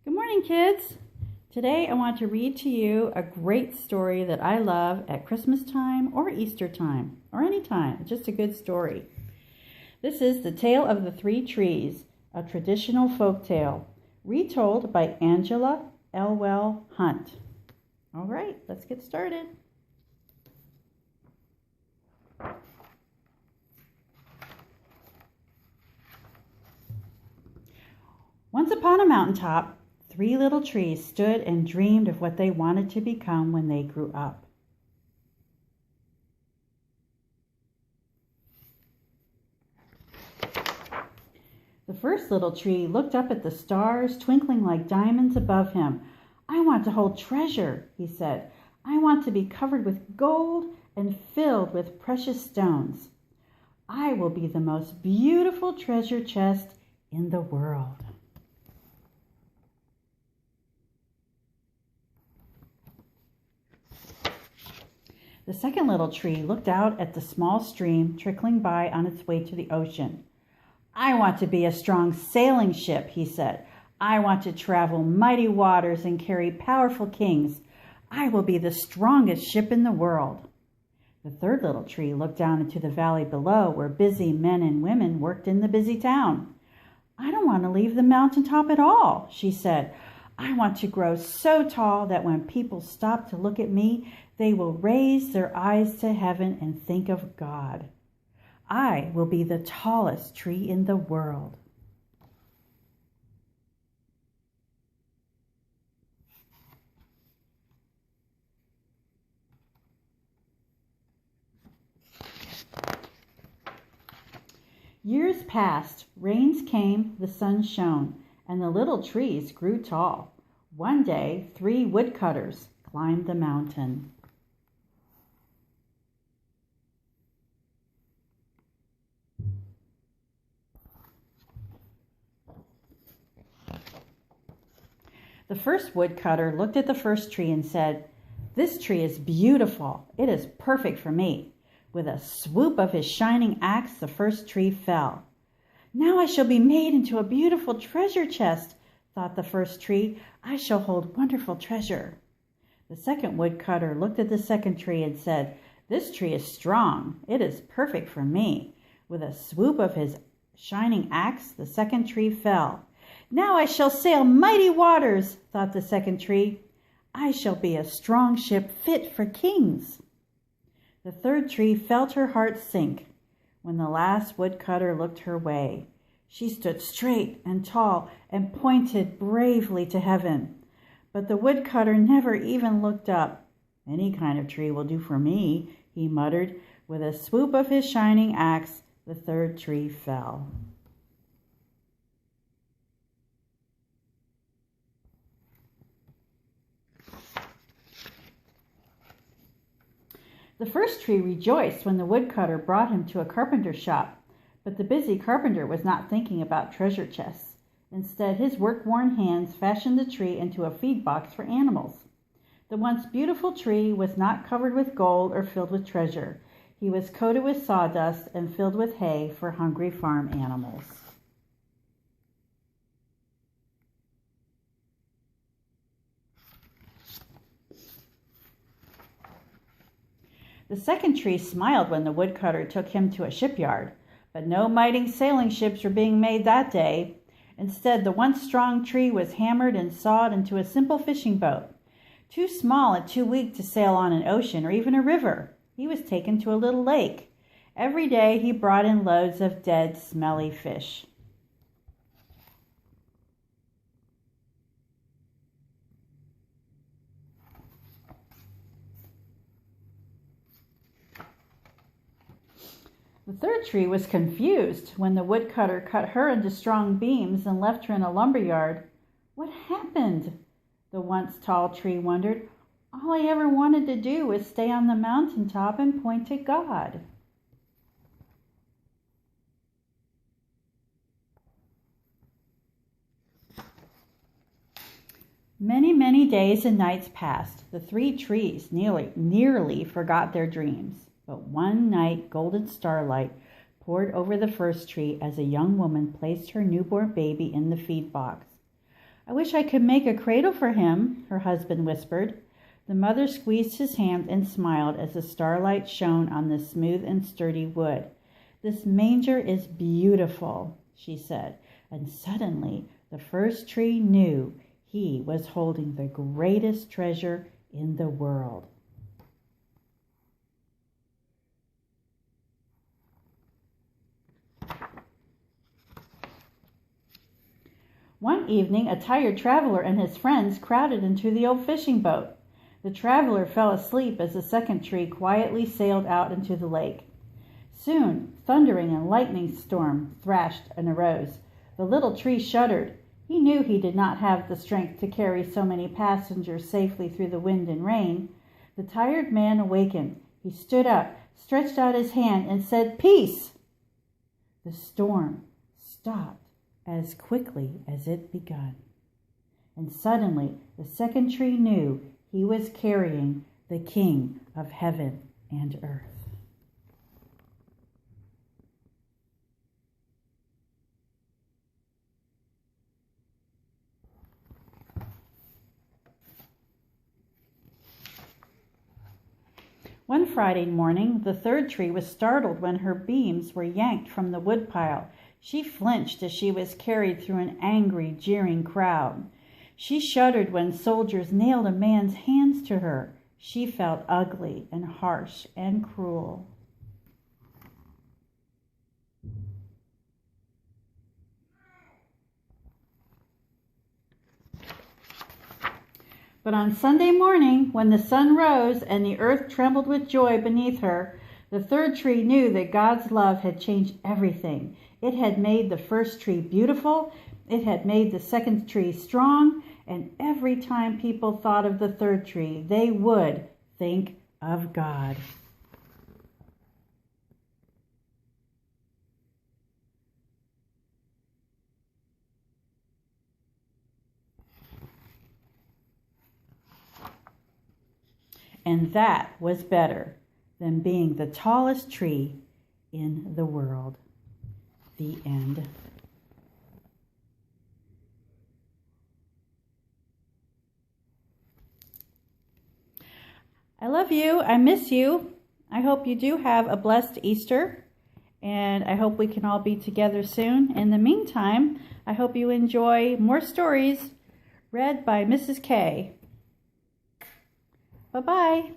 Good morning, kids. Today I want to read to you a great story that I love at Christmas time or Easter time or any time. It's just a good story. This is The Tale of the Three Trees, a traditional folk tale, retold by Angela Elwell Hunt. All right, let's get started. Once upon a mountaintop, three little trees stood and dreamed of what they wanted to become when they grew up. The first little tree looked up at the stars twinkling like diamonds above him. "I want to hold treasure," he said. "I want to be covered with gold and filled with precious stones. I will be the most beautiful treasure chest in the world." The second little tree looked out at the small stream trickling by on its way to the ocean. "I want to be a strong sailing ship," he said. "I want to travel mighty waters and carry powerful kings. I will be the strongest ship in the world." The third little tree looked down into the valley below where busy men and women worked in the busy town. "I don't want to leave the mountaintop at all," she said. "I want to grow so tall that when people stop to look at me, they will raise their eyes to heaven and think of God. I will be the tallest tree in the world." Years passed, rains came, the sun shone, and the little trees grew tall. One day, three woodcutters climbed the mountain. The first woodcutter looked at the first tree and said, "This tree is beautiful. It is perfect for me." With a swoop of his shining axe, the first tree fell. "Now I shall be made into a beautiful treasure chest," thought the first tree. "I shall hold wonderful treasure." The second woodcutter looked at the second tree and said, "This tree is strong. It is perfect for me." With a swoop of his shining axe, the second tree fell. "Now I shall sail mighty waters," thought the second tree. "I shall be a strong ship fit for kings." The third tree felt her heart sink when the last woodcutter looked her way. She stood straight and tall and pointed bravely to heaven. But the woodcutter never even looked up. "Any kind of tree will do for me," he muttered. With a swoop of his shining axe, the third tree fell. The first tree rejoiced when the woodcutter brought him to a carpenter's shop, but the busy carpenter was not thinking about treasure chests. Instead, his work-worn hands fashioned the tree into a feed box for animals. The once beautiful tree was not covered with gold or filled with treasure. He was coated with sawdust and filled with hay for hungry farm animals. The second tree smiled when the woodcutter took him to a shipyard, but no mighty sailing ships were being made that day. Instead, the once strong tree was hammered and sawed into a simple fishing boat. Too small and too weak to sail on an ocean or even a river, he was taken to a little lake. Every day he brought in loads of dead, smelly fish. The third tree was confused when the woodcutter cut her into strong beams and left her in a lumber yard. What happened? The once tall tree wondered. All I ever wanted to do was stay on the mountaintop and point to God. Many, many days and nights passed. The three trees nearly forgot their dreams. But one night, golden starlight poured over the first tree as a young woman placed her newborn baby in the feed box. I wish I could make a cradle for him, her husband whispered. The mother squeezed his hand and smiled as the starlight shone on the smooth and sturdy wood. This manger is beautiful, she said, and suddenly the first tree knew he was holding the greatest treasure in the world. One evening, a tired traveler and his friends crowded into the old fishing boat. The traveler fell asleep as the second tree quietly sailed out into the lake. Soon, thundering and lightning storm thrashed and arose. The little tree shuddered. He knew he did not have the strength to carry so many passengers safely through the wind and rain. The tired man awakened. He stood up, stretched out his hand, and said, "Peace!" The storm stopped as quickly as it begun. And suddenly the second tree knew he was carrying the King of heaven and earth. One Friday morning, the third tree was startled when her beams were yanked from the woodpile. She flinched as she was carried through an angry, jeering crowd. She shuddered when soldiers nailed a man's hands to her. She felt ugly and harsh and cruel. But on Sunday morning, when the sun rose and the earth trembled with joy beneath her, the third tree knew that God's love had changed everything. It had made the first tree beautiful, it had made the second tree strong, and every time people thought of the third tree, they would think of God. And that was better than being the tallest tree in the world. The end. I love you. I miss you. I hope you do have a blessed Easter, and I hope we can all be together soon. In the meantime, I hope you enjoy more stories read by Mrs. K. Bye-bye.